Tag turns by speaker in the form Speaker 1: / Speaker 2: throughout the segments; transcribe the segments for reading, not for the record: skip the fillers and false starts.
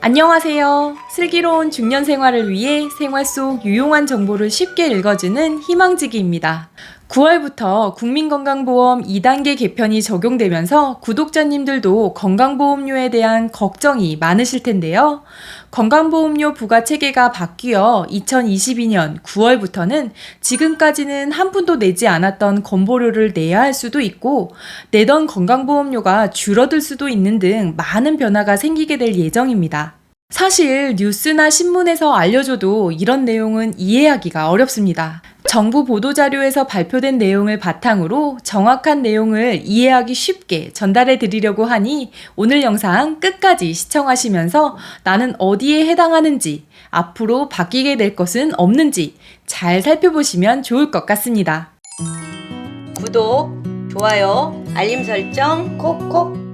Speaker 1: 안녕하세요. 슬기로운 중년 생활을 위해 생활 속 유용한 정보를 쉽게 읽어주는 희망지기입니다. 9월부터 국민건강보험 2단계 개편이 적용되면서 구독자님들도 건강보험료에 대한 걱정이 많으실 텐데요. 건강보험료 부과 체계가 바뀌어 2022년 9월부터는 지금까지는 한 푼도 내지 않았던 건보료를 내야 할 수도 있고, 내던 건강보험료가 줄어들 수도 있는 등 많은 변화가 생기게 될 예정입니다. 사실 뉴스나 신문에서 알려줘도 이런 내용은 이해하기가 어렵습니다. 정부 보도자료에서 발표된 내용을 바탕으로 정확한 내용을 이해하기 쉽게 전달해 드리려고 하니 오늘 영상 끝까지 시청하시면서 나는 어디에 해당하는지, 앞으로 바뀌게 될 것은 없는지 잘 살펴보시면 좋을 것 같습니다.
Speaker 2: 구독, 좋아요, 알림 설정 콕콕.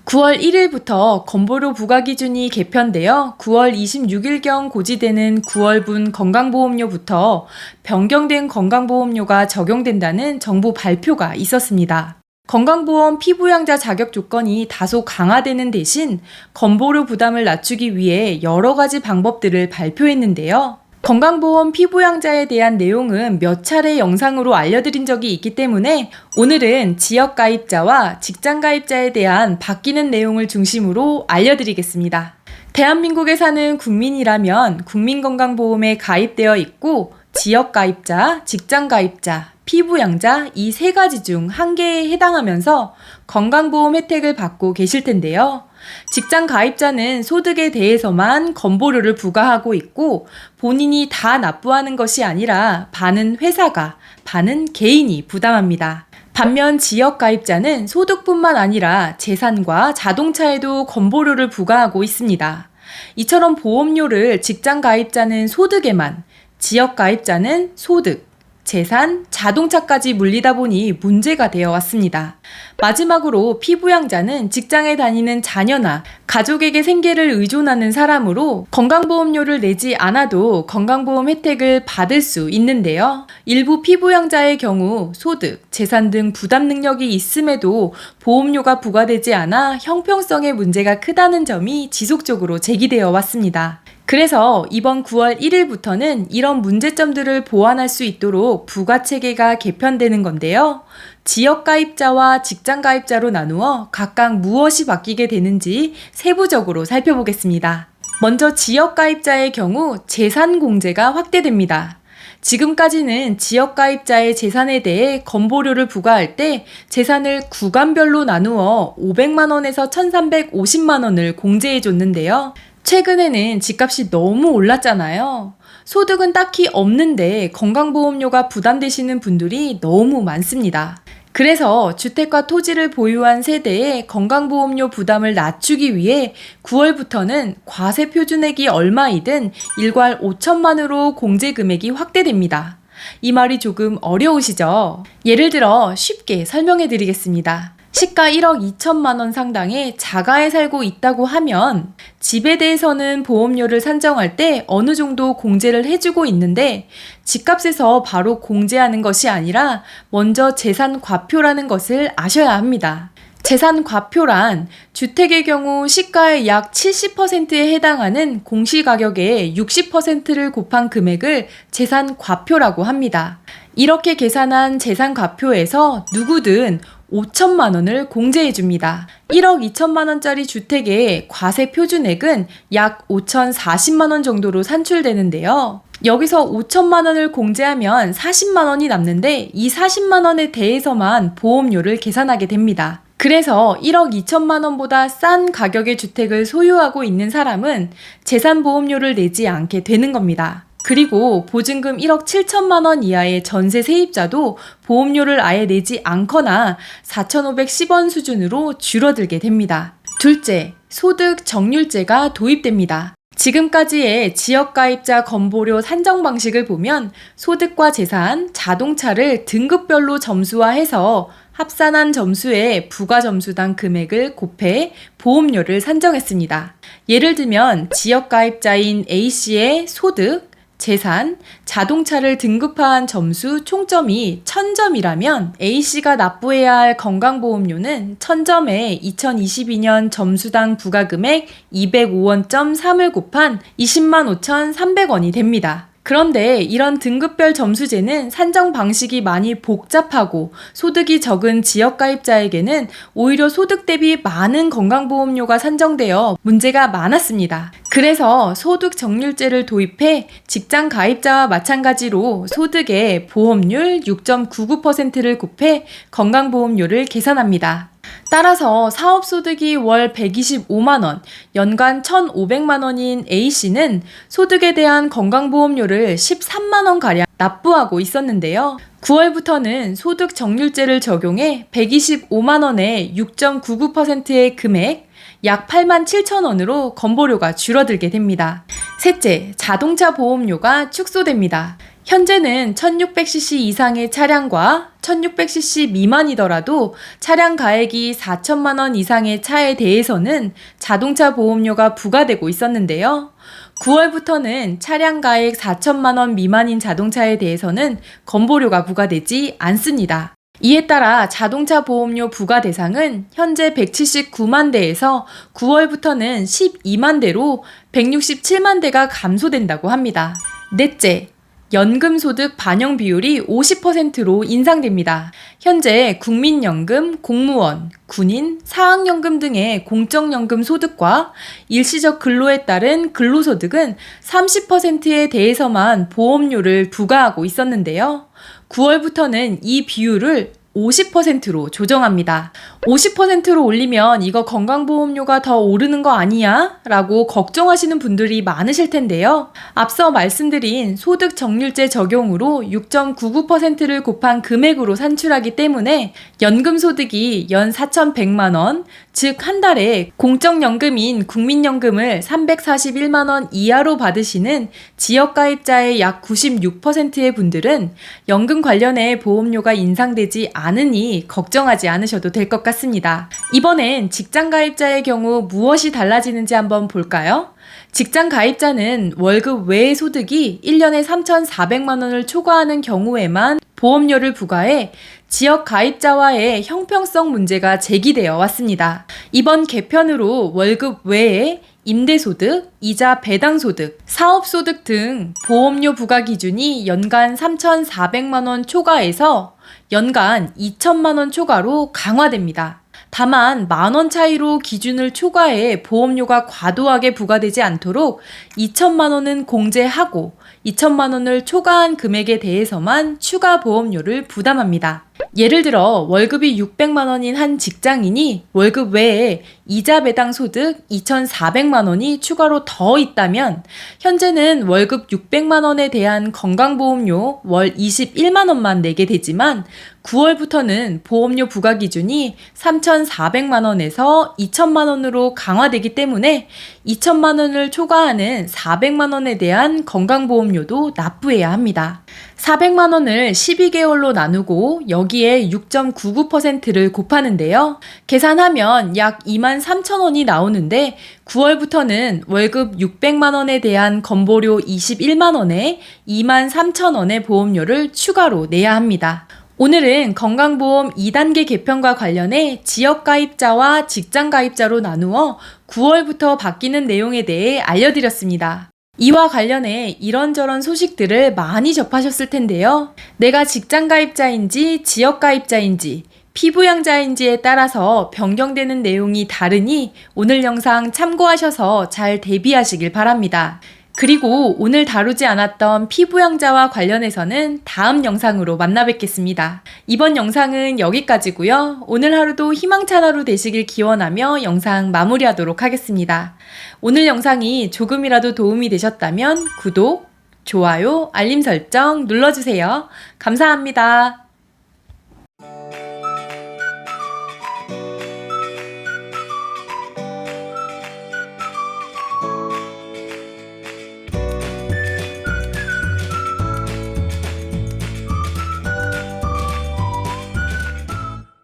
Speaker 1: 9월 1일부터 건보료 부과 기준이 개편되어 9월 26일경 고지되는 9월분 건강보험료부터 변경된 건강보험료가 적용된다는 정부 발표가 있었습니다. 건강보험 피부양자 자격 조건이 다소 강화되는 대신 건보료 부담을 낮추기 위해 여러 가지 방법들을 발표했는데요. 건강보험 피부양자에 대한 내용은 몇 차례 영상으로 알려드린 적이 있기 때문에 오늘은 지역가입자와 직장가입자에 대한 바뀌는 내용을 중심으로 알려드리겠습니다. 대한민국에 사는 국민이라면 국민건강보험에 가입되어 있고 지역가입자, 직장가입자, 피부양자 이 세 가지 중 한 개에 해당하면서 건강보험 혜택을 받고 계실 텐데요. 직장 가입자는 소득에 대해서만 건보료를 부과하고 있고 본인이 다 납부하는 것이 아니라 반은 회사가, 반은 개인이 부담합니다. 반면 지역 가입자는 소득뿐만 아니라 재산과 자동차에도 건보료를 부과하고 있습니다. 이처럼 보험료를 직장 가입자는 소득에만, 지역 가입자는 소득, 재산, 자동차까지 물리다 보니 문제가 되어 왔습니다. 마지막으로 피부양자는 직장에 다니는 자녀나 가족에게 생계를 의존하는 사람으로 건강보험료를 내지 않아도 건강보험 혜택을 받을 수 있는데요. 일부 피부양자의 경우 소득, 재산 등 부담 능력이 있음에도 보험료가 부과되지 않아 형평성의 문제가 크다는 점이 지속적으로 제기되어 왔습니다. 그래서 이번 9월 1일부터는 이런 문제점들을 보완할 수 있도록 부과체계가 개편되는 건데요. 지역가입자와 직장가입자로 나누어 각각 무엇이 바뀌게 되는지 세부적으로 살펴보겠습니다. 먼저 지역가입자의 경우 재산공제가 확대됩니다. 지금까지는 지역가입자의 재산에 대해 건보료를 부과할 때 재산을 구간별로 나누어 500만원에서 1350만원을 공제해줬는데요. 최근에는 집값이 너무 올랐잖아요. 소득은 딱히 없는데 건강보험료가 부담되시는 분들이 너무 많습니다. 그래서 주택과 토지를 보유한 세대의 건강보험료 부담을 낮추기 위해 9월부터는 과세 표준액이 얼마이든 일괄 5천만으로 공제 금액이 확대됩니다. 이 말이 조금 어려우시죠? 예를 들어 쉽게 설명해 드리겠습니다. 시가 1억 2천만 원 상당의 자가에 살고 있다고 하면 집에 대해서는 보험료를 산정할 때 어느 정도 공제를 해주고 있는데 집값에서 바로 공제하는 것이 아니라 먼저 재산 과표라는 것을 아셔야 합니다. 재산 과표란 주택의 경우 시가의 약 70%에 해당하는 공시가격의 60%를 곱한 금액을 재산 과표라고 합니다. 이렇게 계산한 재산 과표에서 누구든 5천만 원을 공제해 줍니다. 1억 2천만 원짜리 주택의 과세 표준액은 약 5,040만 원 정도로 산출되는데요. 여기서 5천만 원을 공제하면 40만 원이 남는데 이 40만 원에 대해서만 보험료를 계산하게 됩니다. 그래서 1억 2천만 원보다 싼 가격의 주택을 소유하고 있는 사람은 재산보험료를 내지 않게 되는 겁니다. 그리고 보증금 1억 7천만 원 이하의 전세 세입자도 보험료를 아예 내지 않거나 4,510원 수준으로 줄어들게 됩니다. 둘째, 소득 정률제가 도입됩니다. 지금까지의 지역가입자 건보료 산정 방식을 보면 소득과 재산, 자동차를 등급별로 점수화해서 합산한 점수에 부가점수당 금액을 곱해 보험료를 산정했습니다. 예를 들면 지역가입자인 A씨의 소득, 재산, 자동차를 등급화한 점수 총점이 1000점이라면 A씨가 납부해야 할 건강보험료는 1000점에 2022년 점수당 부과금액 205원점3을 곱한 205,300원이 됩니다. 그런데 이런 등급별 점수제는 산정 방식이 많이 복잡하고 소득이 적은 지역가입자에게는 오히려 소득 대비 많은 건강보험료가 산정되어 문제가 많았습니다. 그래서 소득 정률제를 도입해 직장 가입자와 마찬가지로 소득의 보험률 6.99%를 곱해 건강보험료를 계산합니다. 따라서 사업소득이 월 125만원, 연간 1,500만원인 A씨는 소득에 대한 건강보험료를 13만원가량 납부하고 있었는데요. 9월부터는 소득 정률제를 적용해 125만원의 6.99%의 금액, 약 87,000원으로 건보료가 줄어들게 됩니다. 셋째, 자동차 보험료가 축소됩니다. 현재는 1600cc 이상의 차량과 1600cc 미만이더라도 차량 가액이 4천만원 이상의 차에 대해서는 자동차 보험료가 부과되고 있었는데요. 9월부터는 차량 가액 4천만원 미만인 자동차에 대해서는 건보료가 부과되지 않습니다. 이에 따라 자동차 보험료 부과 대상은 현재 179만 대에서 9월부터는 12만 대로 167만 대가 감소된다고 합니다. 넷째, 연금소득 반영 비율이 50%로 인상됩니다. 현재 국민연금, 공무원, 군인, 사학연금 등의 공적연금 소득과 일시적 근로에 따른 근로소득은 30%에 대해서만 보험료를 부과하고 있었는데요. 9월부터는 이 비율을 50%로 조정합니다. 50%로 올리면 이거 건강보험료가 더 오르는 거 아니야? 라고 걱정하시는 분들이 많으실 텐데요. 앞서 말씀드린 소득 정률제 적용으로 6.99%를 곱한 금액으로 산출하기 때문에 연금소득이 연 4,100만원, 즉 한 달에 공적연금인 국민연금을 341만원 이하로 받으시는 지역가입자의 약 96%의 분들은 연금 관련해 보험료가 인상되지 않으니 걱정하지 않으셔도 될 것 같습니다. 이번엔 직장가입자의 경우 무엇이 달라지는지 한번 볼까요? 직장가입자는 월급 외의 소득이 1년에 3,400만원을 초과하는 경우에만 보험료를 부과해 지역 가입자와의 형평성 문제가 제기되어 왔습니다. 이번 개편으로 월급 외에 임대소득, 이자 배당소득, 사업소득 등 보험료 부과 기준이 연간 3,400만원 초과에서 연간 2천만원 초과로 강화됩니다. 다만 만원 차이로 기준을 초과해 보험료가 과도하게 부과되지 않도록 2천만원은 공제하고 2천만원을 초과한 금액에 대해서만 추가 보험료를 부담합니다. 예를 들어 월급이 600만원인 한 직장인이 월급 외에 이자 배당 소득 2,400만원이 추가로 더 있다면 현재는 월급 600만원에 대한 건강보험료 월 21만원만 내게 되지만 9월부터는 보험료 부과 기준이 3,400만원에서 2천만원으로 강화되기 때문에 2천만원을 초과하는 400만원에 대한 건강보험료도 납부해야 합니다. 400만원을 12개월로 나누고 여기에 6.99%를 곱하는데요. 계산하면 약 23,000원이 나오는데 9월부터는 월급 600만원에 대한 건보료 21만원에 23,000원의 보험료를 추가로 내야 합니다. 오늘은 건강보험 2단계 개편과 관련해 지역가입자와 직장가입자로 나누어 9월부터 바뀌는 내용에 대해 알려드렸습니다. 이와 관련해 이런저런 소식들을 많이 접하셨을 텐데요. 내가 직장가입자인지 지역가입자인지 피부양자인지에 따라서 변경되는 내용이 다르니 오늘 영상 참고하셔서 잘 대비하시길 바랍니다. 그리고 오늘 다루지 않았던 피부양자와 관련해서는 다음 영상으로 만나 뵙겠습니다. 이번 영상은 여기까지고요. 오늘 하루도 희망찬 하루 되시길 기원하며 영상 마무리하도록 하겠습니다. 오늘 영상이 조금이라도 도움이 되셨다면 구독, 좋아요, 알림 설정 눌러주세요. 감사합니다.